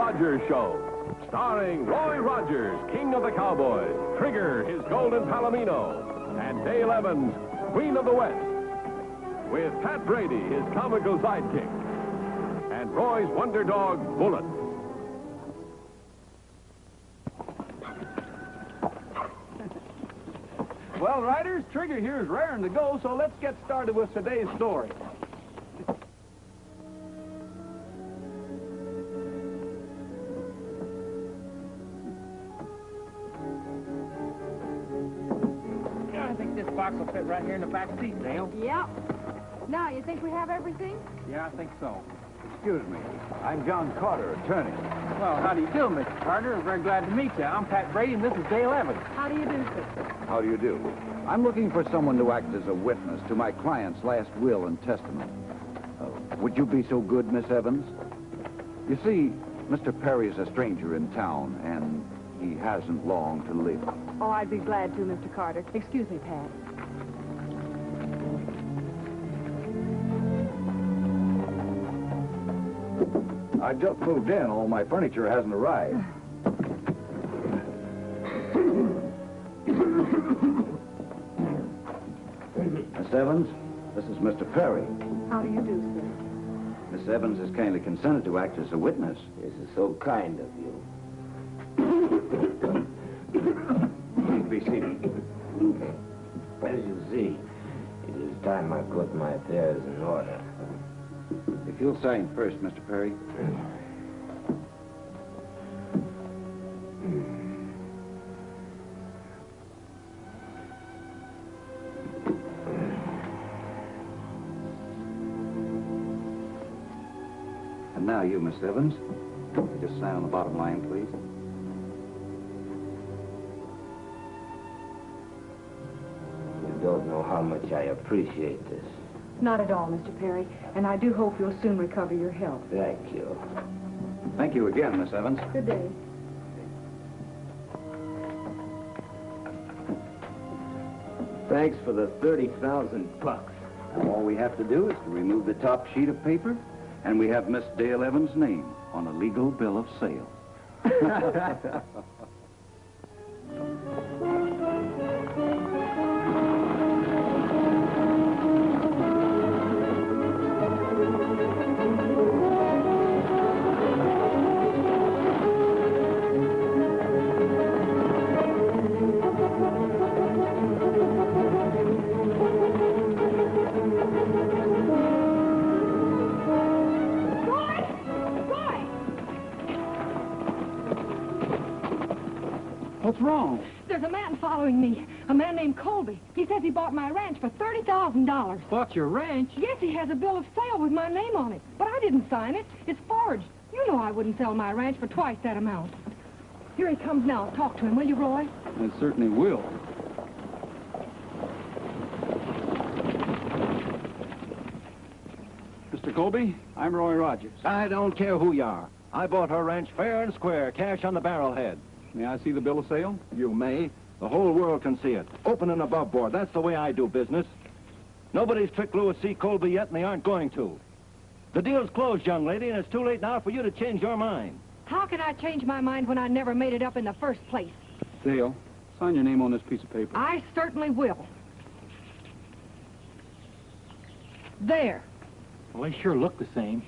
Rogers Show. Starring Roy Rogers, King of the Cowboys, Trigger, his golden palomino, and Dale Evans, Queen of the West. With Pat Brady, his comical sidekick, and Roy's wonder dog, Bullet. Well, riders, Trigger here is raring to go, so let's get started with today's story. I think this box will fit right here in the back seat, Dale. Yep. Now, you think we have everything? Yeah, I think so. Excuse me. I'm John Carter, attorney. Well, how do you do, Mr. Carter? I'm very glad to meet you. I'm Pat Brady, and this is Dale Evans. How do you do, sir? How do you do? I'm looking for someone to act as a witness to my client's last will and testament. Would you be so good, Miss Evans? You see, Mr. Perry is a stranger in town, and he hasn't long to live. Oh, I'd be glad to, Mr. Carter. Excuse me, Pat. I just moved in. All my furniture hasn't arrived. Miss Evans, this is Mr. Perry. How do you do, sir? Miss Evans has kindly consented to act as a witness. This is so kind of you. Please be seated. As you see, it is time I put my affairs in order. If you'll sign first, Mr. Perry. And now you, Miss Evans. Just sign on the bottom line, please. You don't know how much I appreciate this. Not at all, Mr. Perry. And I do hope you'll soon recover your health. Thank you. Thank you again, Miss Evans. Good day. Thanks for the 30,000 bucks. Now, all we have to do is to remove the top sheet of paper, and we have Miss Dale Evans' name on a legal bill of sale. What's wrong? There's a man following me. A man named Colby. He says he bought my ranch for $30,000. Bought your ranch? Yes, he has a bill of sale with my name on it. But I didn't sign it. It's forged. You know I wouldn't sell my ranch for twice that amount. Here he comes now. Talk to him, will you, Roy? I certainly will. Mr. Colby, I'm Roy Rogers. I don't care who you are. I bought her ranch fair and square, cash on the barrelhead. May I see the bill of sale? You may. The whole world can see it. Open and above board. That's the way I do business. Nobody's tricked Louis C. Colby yet, and they aren't going to. The deal's closed, young lady, and it's too late now for you to change your mind. How can I change my mind when I never made it up in the first place? Dale, sign your name on this piece of paper. I certainly will. There. Well, they sure look the same.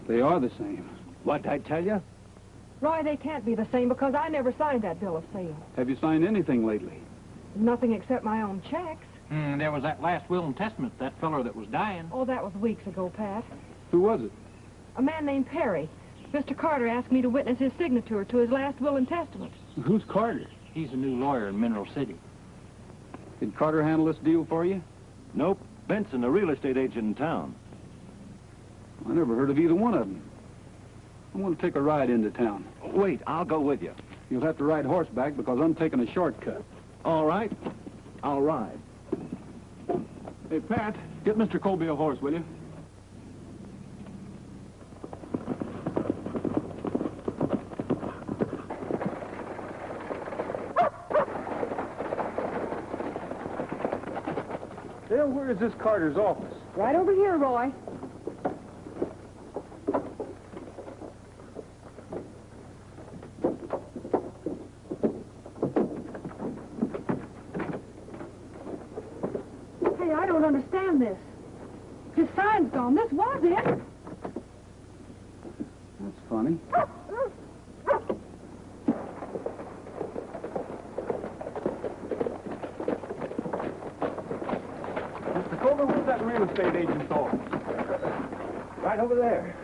They are the same. What'd I tell you? Roy, they can't be the same because I never signed that bill of sale. Have you signed anything lately? Nothing except my own checks. There was that last will and testament, that feller that was dying. Oh, that was weeks ago, Pat. Who was it? A man named Perry. Mr. Carter asked me to witness his signature to his last will and testament. Who's Carter? He's a new lawyer in Mineral City. Did Carter handle this deal for you? Nope. Benson, the real estate agent in town. I never heard of either one of them. I want to take a ride into town. Wait, I'll go with you. You'll have to ride horseback because I'm taking a shortcut. All right. I'll ride. Hey, Pat, get Mr. Colby a horse, will you? Dale, where is this Carter's office? Right over here, Roy. don't understand this. His sign's gone. This was it. That's funny. Mr. Colvin, where's that real estate agent's office? Right over there.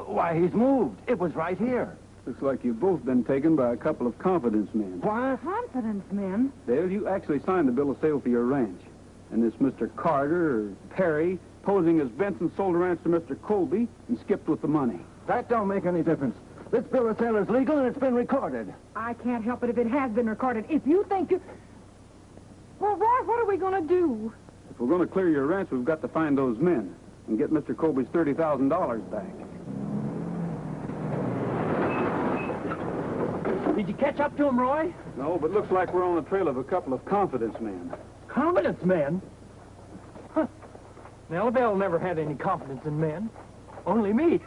Why, he's moved. It was right here. Looks like you've both been taken by a couple of confidence men. What? Confidence, men. Dale, you actually signed the bill of sale for your ranch. And this Mr. Carter or Perry, posing as Benson, sold the ranch to Mr. Colby and skipped with the money. That don't make any difference. This bill of sale is legal and it's been recorded. I can't help it if it has been recorded. If you think you... Well, Roy, what are we going to do? If we're going to clear your ranch, we've got to find those men and get Mr. Colby's $30,000 back. Did you catch up to him, Roy? No, but looks like we're on the trail of a couple of confidence men. Confidence men? Huh. Nellybelle never had any confidence in men. Only me.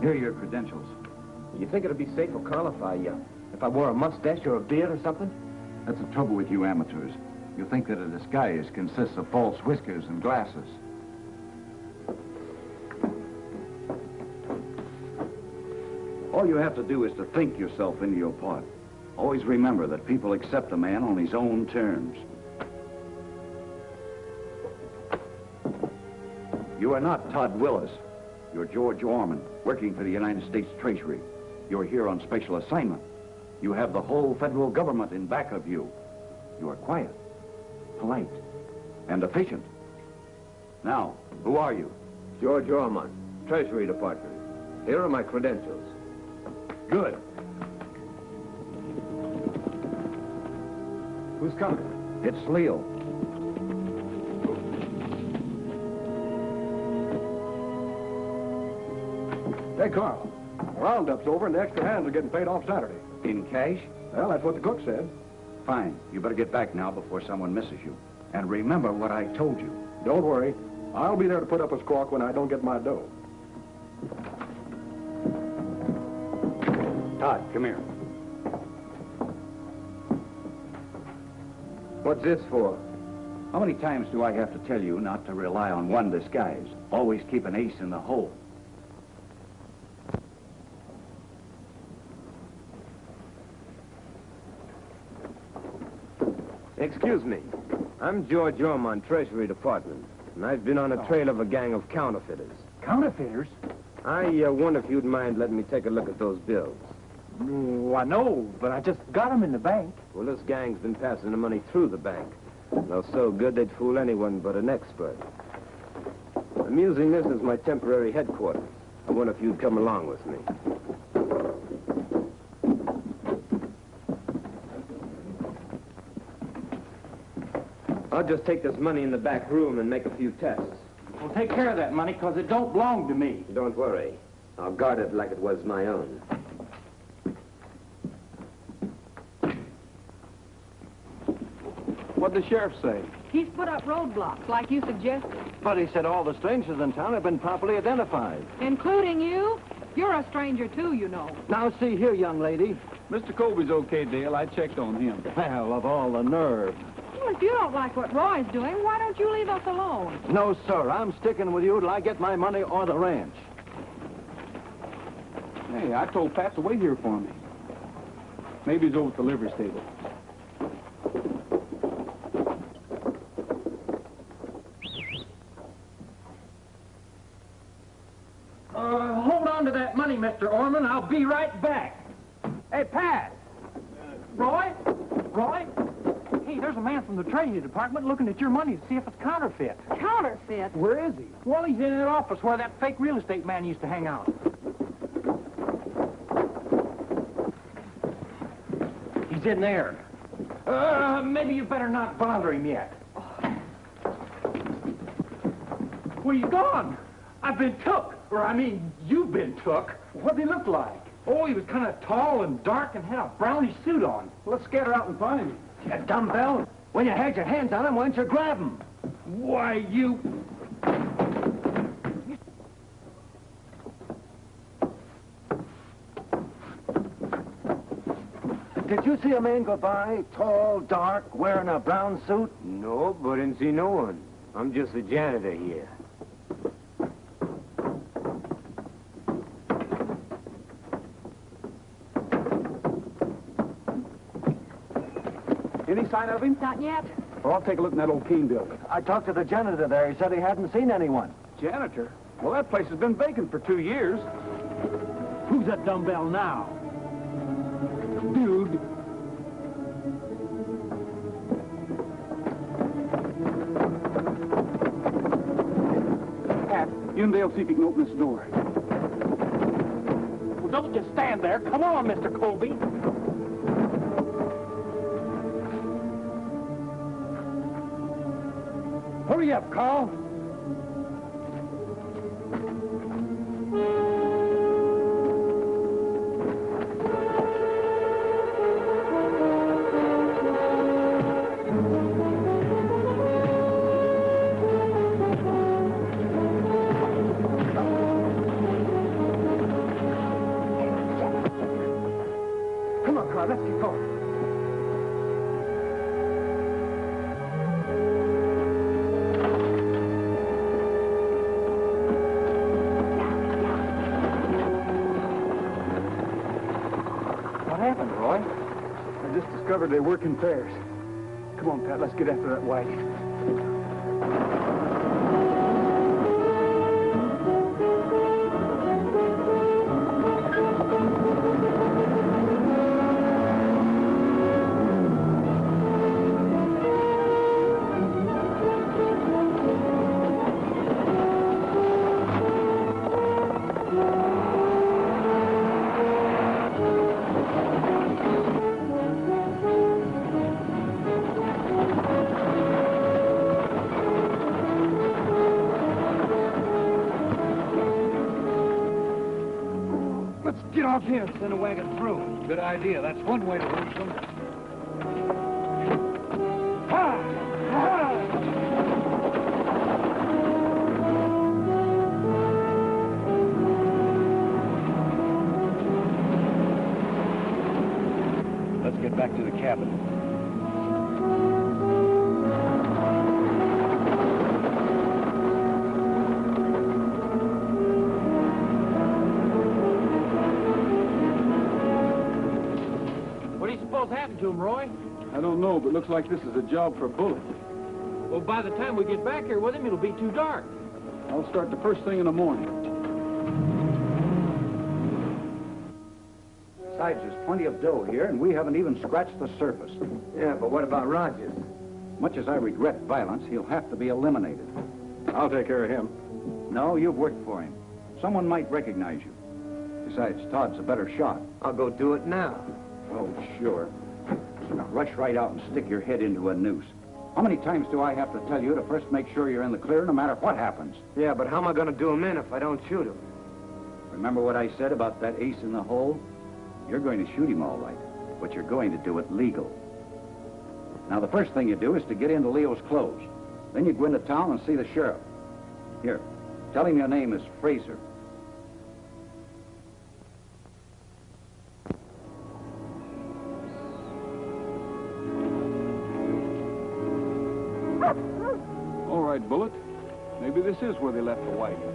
Here are your credentials. You think it'd be safe for Carl if I wore a mustache or a beard or something? That's the trouble with you amateurs. You think that a disguise consists of false whiskers and glasses. All you have to do is to think yourself into your part. Always remember that people accept a man on his own terms. You are not Todd Willis. You're George Orman, working for the United States Treasury. You're here on special assignment. You have the whole federal government in back of you. You are quiet, polite, and efficient. Now, who are you? George Orman, Treasury Department. Here are my credentials. Good. Who's coming? It's Leo. Hey, Carl. Roundup's over and the extra hands are getting paid off Saturday. In cash? Well, that's what the cook said. Fine. You better get back now before someone misses you. And remember what I told you. Don't worry. I'll be there to put up a squawk when I don't get my dough. Todd, come here. What's this for? How many times do I have to tell you not to rely on one disguise? Always keep an ace in the hole. Excuse me. I'm George Orman, Treasury Department, and I've been on a trail of a gang of counterfeiters. Counterfeiters? I wonder if you'd mind letting me take a look at those bills. Why, no, but I just got them in the bank. Well, this gang's been passing the money through the bank. They're so good they'd fool anyone but an expert. I'm using this as my temporary headquarters. I wonder if you'd come along with me. I'll just take this money in the back room and make a few tests. Well, take care of that money, because it don't belong to me. Don't worry. I'll guard it like it was my own. What'd the sheriff say? He's put up roadblocks, like you suggested. But he said all the strangers in town have been properly identified. Including you? You're a stranger, too, you know. Now, see here, young lady. Mr. Colby's okay, Dale. I checked on him. Well, of all the nerve. Well, if you don't like what Roy's doing, why don't you leave us alone? No, sir. I'm sticking with you till I get my money or the ranch. Hey, I told Pat to wait here for me. Maybe he's over at the livery stable. Hold on to that money, Mr. Orman. I'll be right back. Hey, Pat. Roy? Roy? Hey, there's a man from the Treasury Department looking at your money to see if it's counterfeit. Counterfeit? Where is he? Well, he's in that office where that fake real estate man used to hang out. He's in there. Maybe you better not bother him yet. Well, he's gone. I've been took. Or, I mean, you've been took. What'd he look like? Oh, he was kind of tall and dark and had a brownish suit on. Let's scatter out and find him. Yeah, dumbbell. When you had your hands on him, why didn't you grab him? Why, you... Did you see a man go by, tall, dark, wearing a brown suit? No, but didn't see no one. I'm just a janitor here. Any sign of him? Not yet. Well, I'll take a look in that old Keene building. I talked to the janitor there. He said he hadn't seen anyone. Janitor? Well, that place has been vacant for 2 years. Who's that dumbbell now? Dude. Pat, you and Dale see if you can open this door. Well, don't just stand there. Come on, Mr. Colby. Hurry up, Carl. Come on, Carl, let's get going. I just discovered they work in pairs. Come on, Pat, let's get after that wagon. Get off here and send a wagon through. Good idea. That's one way to lose them. Let's get back to the cabin. What happened to him, Roy? I don't know, but looks like this is a job for Bullet. Well, by the time we get back here with him, it'll be too dark. I'll start the first thing in the morning. Besides, there's plenty of dough here, and we haven't even scratched the surface. Yeah, but what about Rogers? Much as I regret violence, he'll have to be eliminated. I'll take care of him. No, you've worked for him. Someone might recognize you. Besides, Todd's a better shot. I'll go do it now. Oh, sure. Now, rush right out and stick your head into a noose. How many times do I have to tell you to first make sure you're in the clear no matter what happens? Yeah, but how am I going to do him in if I don't shoot him? Remember what I said about that ace in the hole? You're going to shoot him all right, but you're going to do it legal. Now, the first thing you do is to get into Leo's clothes. Then you go into town and see the sheriff. Here, tell him your name is Fraser. All right, Bullet. Maybe this is where they left the wagon.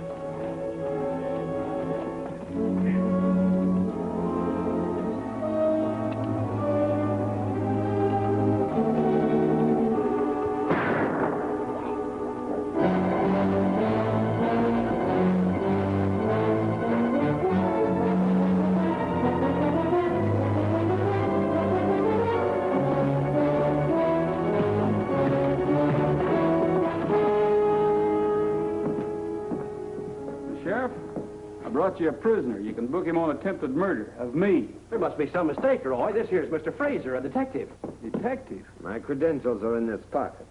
You a prisoner. You can book him on attempted murder of me. There must be some mistake, Roy. This here's Mr. Fraser, a detective. Detective? My credentials are in this pocket.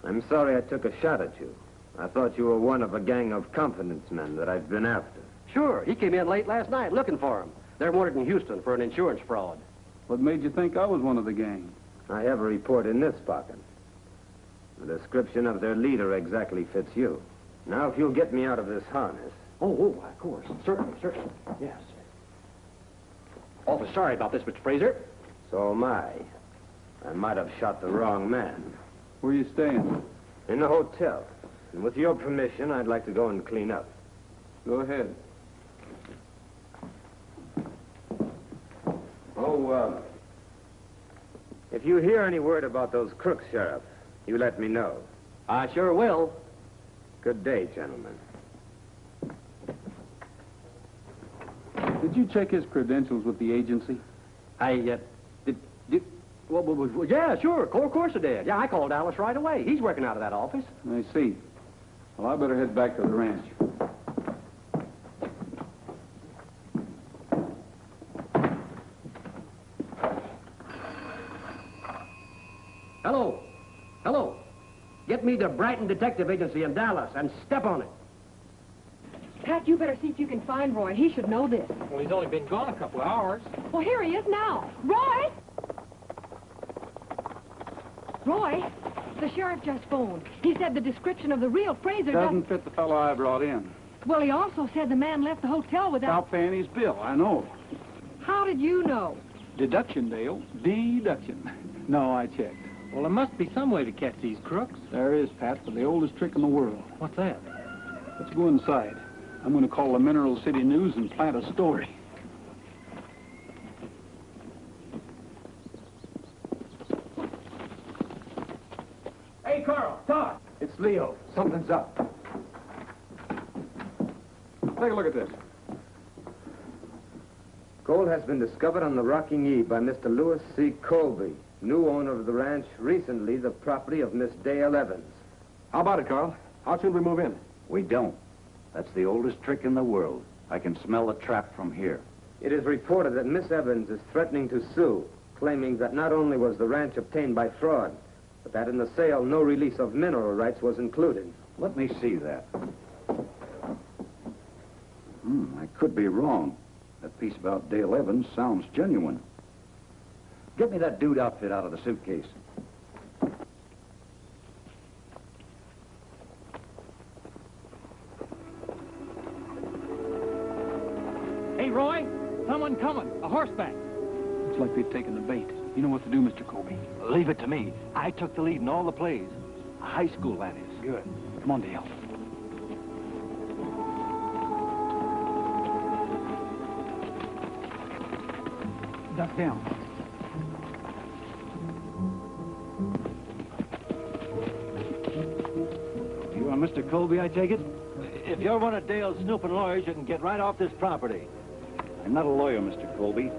I'm sorry I took a shot at you. I thought you were one of a gang of confidence men that I've been after. Sure. He came in late last night looking for him. They're wanted in Houston for an insurance fraud. What made you think I was one of the gang? I have a report in this pocket. The description of their leader exactly fits you. Now, if you'll get me out of this harness... Oh, of course. Certainly. Yes. Awfully sorry about this, Mr. Fraser. So am I. I might have shot the wrong man. Where are you staying? In the hotel. And with your permission, I'd like to go and clean up. Go ahead. Oh, if you hear any word about those crooks, Sheriff, you let me know. I sure will. Good day, gentlemen. Did you check his credentials with the agency? Well, yeah, sure. Of course I did. Yeah, I called Dallas right away. He's working out of that office. I see. Well, I better head back to the ranch. Hello. Get me to Brighton Detective Agency in Dallas and step on it. Pat, you better see if you can find Roy. He should know this. Well, he's only been gone a couple of hours. Well, here he is now. Roy, the sheriff just phoned. He said the description of the real Fraser Doesn't fit the fellow I brought in. Well, he also said the man left the hotel without... Without paying his bill, I know. How did you know? Deduction, Dale. Deduction. No, I checked. Well, there must be some way to catch these crooks. There is, Pat, but the oldest trick in the world. What's that? Let's go inside. I'm going to call the Mineral City News and plant a story. Hey, Carl, talk. It's Leo. Something's up. Take a look at this. Gold has been discovered on the Rocking E by Mr. Lewis C. Colby, new owner of the ranch, recently the property of Miss Dale Evans. How about it, Carl? How soon we move in? We don't. That's the oldest trick in the world. I can smell the trap from here. It is reported that Miss Evans is threatening to sue, claiming that not only was the ranch obtained by fraud, but that in the sale no release of mineral rights was included. Let me see that. I could be wrong. That piece about Dale Evans sounds genuine. Get me that dude outfit out of the suitcase. Hey, Roy, someone coming. A horseback. Looks like they've taken the bait. You know what to do, Mr. Colby. Leave it to me. I took the lead in all the plays. High school, that is. Good. Come on, Dale. Duck down. You are Mr. Colby, I take it? If you're one of Dale's snooping lawyers, you can get right off this property. I'm not a lawyer, Mr. Colby.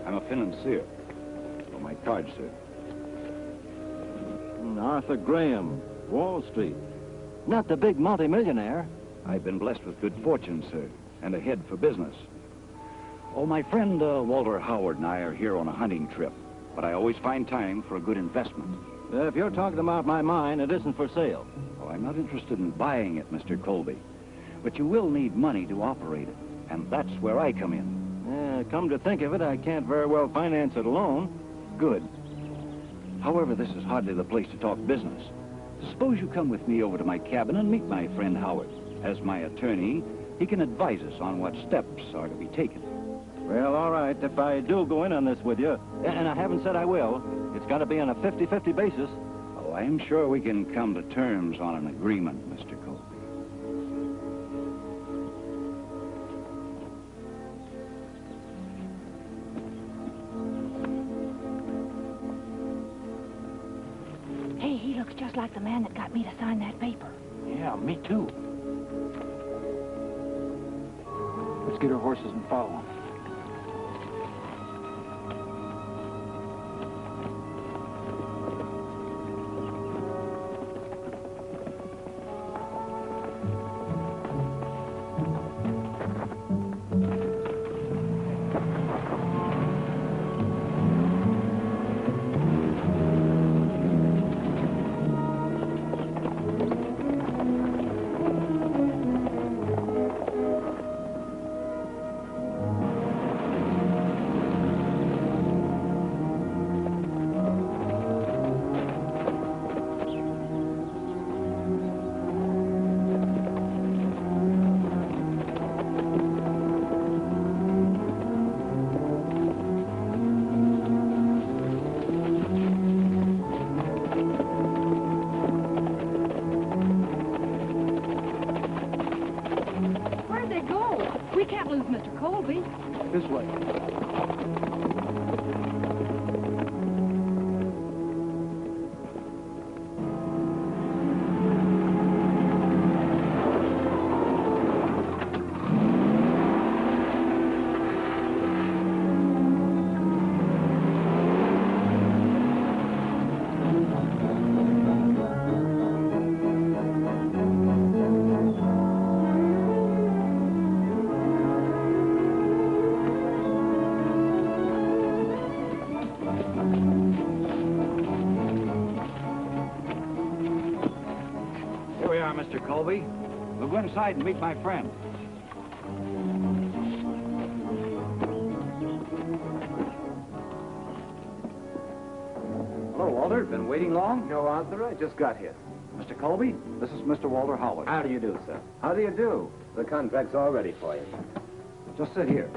I'm a financier. For my card, sir. Arthur Graham, Wall Street. Not the big multimillionaire. I've been blessed with good fortune, sir, and a head for business. Oh, my friend Walter Howard and I are here on a hunting trip, but I always find time for a good investment. If you're talking about my mine, it isn't for sale. Oh, I'm not interested in buying it, Mr. Colby. But you will need money to operate it, and that's where I come in. Come to think of it, I can't very well finance it alone. Good. However, this is hardly the place to talk business. Suppose you come with me over to my cabin and meet my friend Howard. As my attorney, he can advise us on what steps are to be taken. Well, all right, if I do go in on this with you, and I haven't said I will, it's got to be on a 50-50 basis. Oh, I'm sure we can come to terms on an agreement, Mr. Colby. Hey, he looks just like the man that got me to sign that paper. Yeah, me too. Let's get our horses and follow. Mr. Colby. This way. Mr. Colby. We'll go inside and meet my friend. Hello, Walter. Been waiting long? No, Arthur, I just got here. Mr. Colby, this is Mr. Walter Howard. How do you do, sir? How do you do? The contract's all ready for you. Just sit here.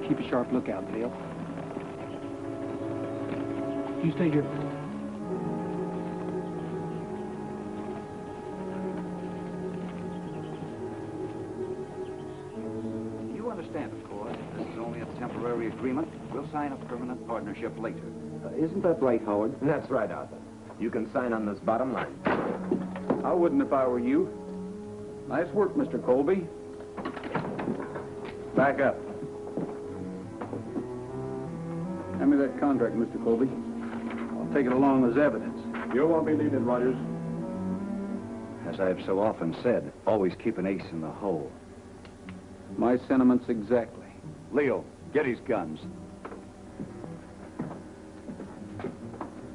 Keep a sharp lookout, Dale. You stay here. You understand, of course, this is only a temporary agreement. We'll sign a permanent partnership later. Isn't that right, Howard? That's right, Arthur. You can sign on this bottom line. I wouldn't if I were you. Nice work, Mr. Colby. Back up. Hand me that contract, Mr. Colby. I'll take it along as evidence. You won't be needed, Rogers. As I've so often said, always keep an ace in the hole. My sentiments exactly. Leo, get his guns.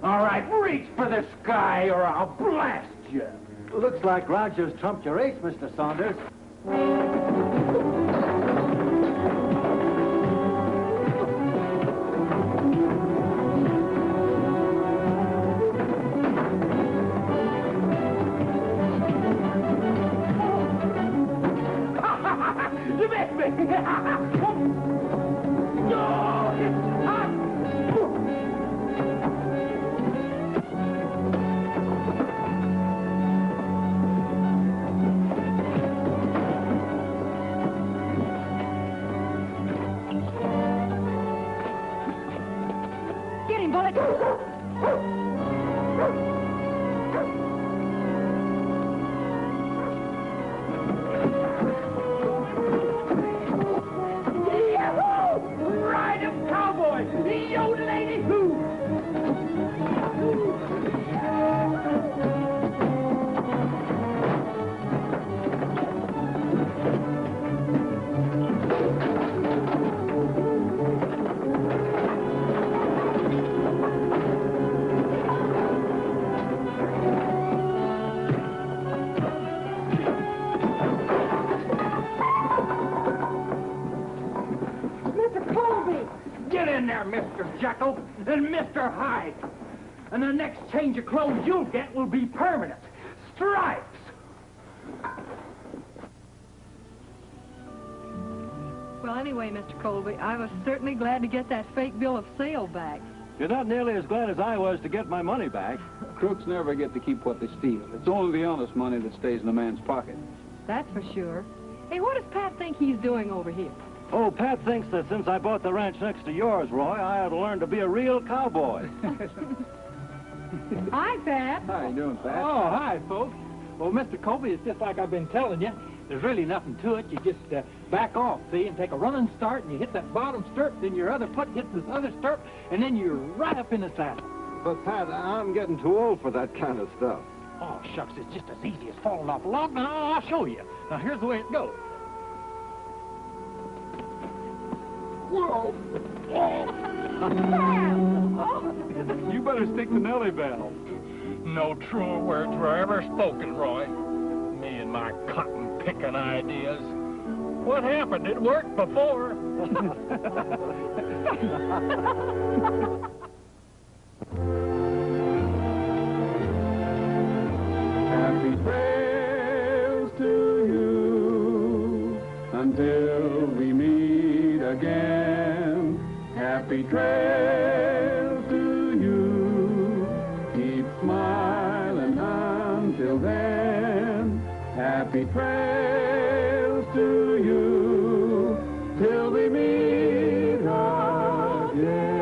All right, reach for the sky or I'll blast you. Looks like Rogers trumped your ace, Mr. Saunders. You missed me! Get him, Bullet! Ride 'em, Cowboys! Yodelady who? Mr. Colby! Get in there, Mr. Jekyll and Mr. Hyde. And the next change of clothes you'll get will be permanent. Stripes! Well, anyway, Mr. Colby, I was certainly glad to get that fake bill of sale back. You're not nearly as glad as I was to get my money back. Crooks never get to keep what they steal. It's only the honest money that stays in a man's pocket. That's for sure. Hey, what does Pat think he's doing over here? Oh, Pat thinks that since I bought the ranch next to yours, Roy, I ought to learn to be a real cowboy. Hi, Pat. How you doing, Pat? Oh, hi, folks. Well, Mr. Colby, it's just like I've been telling you. There's really nothing to it. You just back off, see, and take a running start, and you hit that bottom stirrup, then your other foot hits this other stirrup, and then you're right up in the saddle. But, Pat, I'm getting too old for that kind of stuff. Oh, shucks, it's just as easy as falling off a log. Now, I'll show you. Now, here's the way it goes. Whoa! You better stick to Nellybelle. No truer words were ever spoken, Roy. Me and my cotton-picking ideas. What happened? It worked before. Happy trails to you until we meet again. Happy trails to you be friends to you till we meet again.